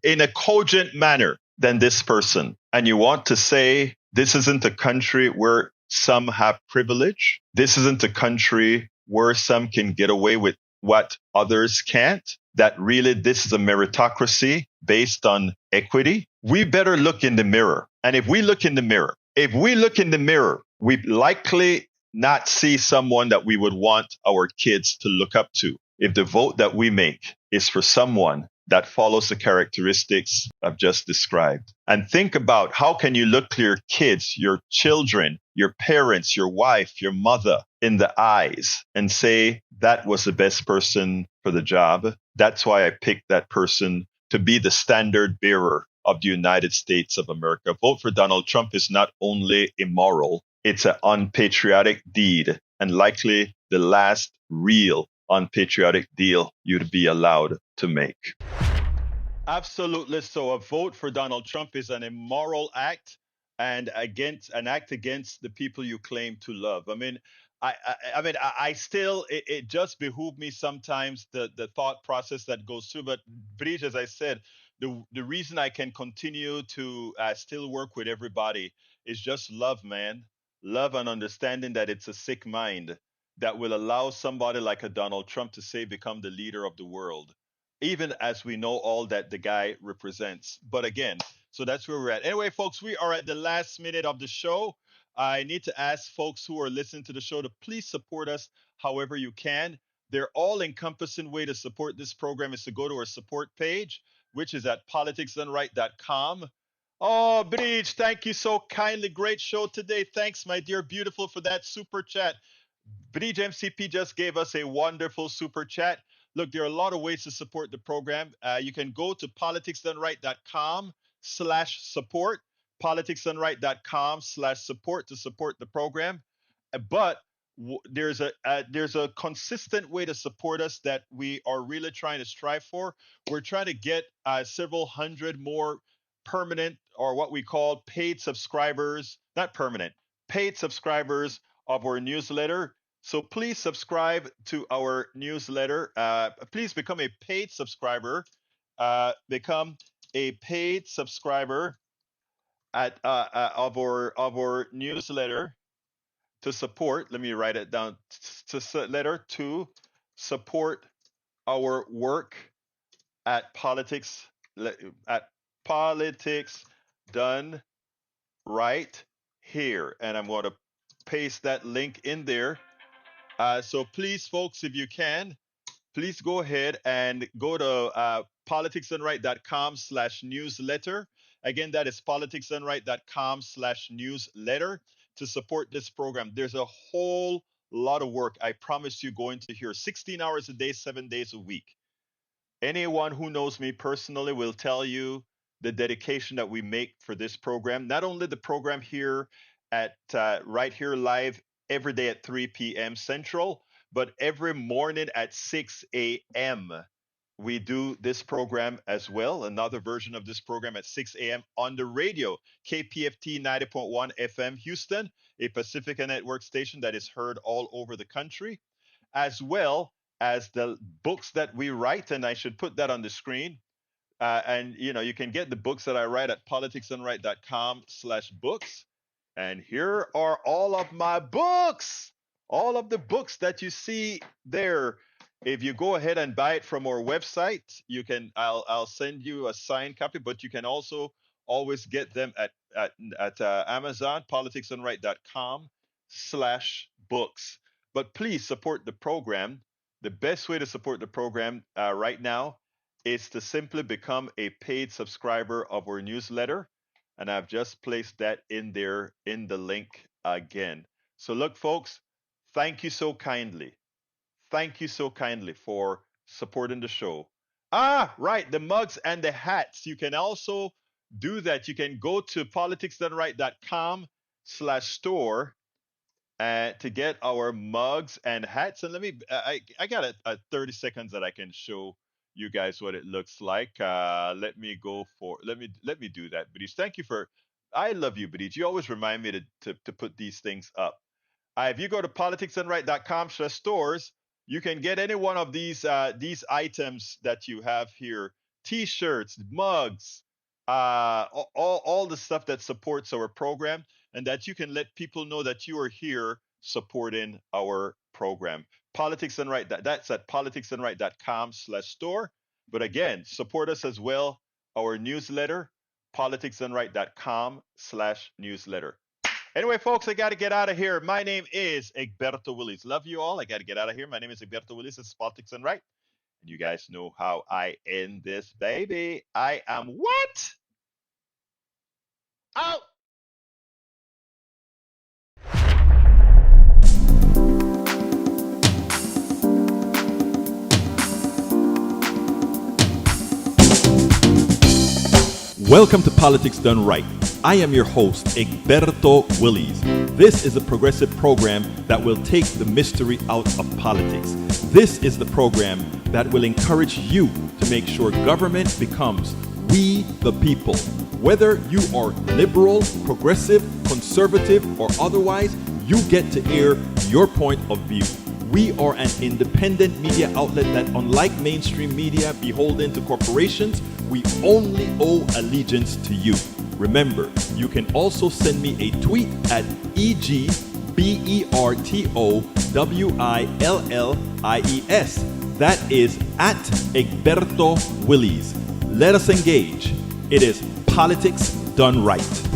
in a cogent manner than this person. And you want to say this isn't a country where some have privilege. This isn't a country where some can get away with what others can't. That really this is a meritocracy based on equity. We better look in the mirror. And if we look in the mirror, we likely not see someone that we would want our kids to look up to. If the vote that we make is for someone that follows the characteristics I've just described. And think about how can you look your kids, your children, your parents, your wife, your mother in the eyes and say, that was the best person for the job. That's why I picked that person to be the standard bearer of the United States of America. Vote for Donald Trump is not only immoral, it's an unpatriotic deed and likely the last real unpatriotic deal you'd be allowed to make. Absolutely. So a vote for Donald Trump is an immoral act and an act against the people you claim to love. I mean, I mean, I still, it just behooved me sometimes the thought process that goes through. But Bridge, as I said, the reason I can continue to still work with everybody is just love, man. Love and understanding that it's a sick mind that will allow somebody like a Donald Trump to say become the leader of the world, even as we know all that the guy represents. But again, so that's where we're at. Anyway, folks, we are at the last minute of the show. I need to ask folks who are listening to the show to please support us however you can. Their all encompassing way to support this program is to go to our support page, which is at politicsdoneright.com. Oh, Bridge, thank you so kindly. Great show today. Thanks, my dear beautiful, for that super chat. Bridge MCP just gave us a wonderful super chat. Look, there are a lot of ways to support the program. You can go to politicsdoneright.com/support, politicsdoneright.com/support to support the program. But there's a consistent way to support us that we are really trying to strive for. We're trying to get several hundred more permanent, or what we call paid subscribers, not permanent, paid subscribers of our newsletter. So please subscribe to our newsletter. Please become a paid subscriber. Become a paid subscriber at of our newsletter to support. Let me write it down. Letter to support our work at politics done right here, and I'm going to paste that link in there. So please, folks, if you can, please go ahead and go to politicsdoneright.com/newsletter. Again, that is politicsdoneright.com/newsletter to support this program. There's a whole lot of work, I promise you, going to hear 16 hours a day, 7 days a week. Anyone who knows me personally will tell you the dedication that we make for this program. Not only the program here at right here live every day at 3 p.m. Central, but every morning at 6 a.m. we do this program as well. Another version of this program at 6 a.m. on the radio, KPFT 90.1 FM Houston, a Pacifica Network station that is heard all over the country, as well as the books that we write. And I should put that on the screen. And you can get the books that I write at politicsdoneright.com/books. And here are all of my books, all of the books that you see there. If you go ahead and buy it from our website, you can. I'll send you a signed copy, but you can also always get them at Amazon, politicsdoneright.com/books. But please support the program. The best way to support the program right now is to simply become a paid subscriber of our newsletter. And I've just placed that in there in the link again. So look, folks, thank you so kindly. Thank you so kindly for supporting the show. Right, the mugs and the hats. You can also do that. You can go to politicsdoneright.com/store to get our mugs and hats. And I got a 30 seconds that I can show you guys what it looks like. Let me do that. Badish, thank you I love you, Badish. You always remind me to put these things up. If you go to politicsdoneright.com/stores, you can get any one of these items that you have here: T-shirts, mugs, all the stuff that supports our program, and that you can let people know that you are here supporting our program. Politics Done Right. That's at politicsdoneright.com/store. But again, support us as well. Our newsletter, politicsdoneright.com/newsletter. Anyway, folks, I got to get out of here. My name is Egberto Willis. Love you all. I got to get out of here. My name is Egberto Willis. This is Politics Done Right. And you guys know how I end this, baby. I am what? Out. Welcome to Politics Done Right. I am your host, Egberto Willis. This is a progressive program that will take the mystery out of politics. This is the program that will encourage you to make sure government becomes we the people. Whether you are liberal, progressive, conservative, or otherwise, you get to air your point of view. We are an independent media outlet that, unlike mainstream media beholden to corporations, we only owe allegiance to you. Remember, you can also send me a tweet at EGBERTOWILLIES. That is at Egberto Willies. Let us engage. It is politics done right.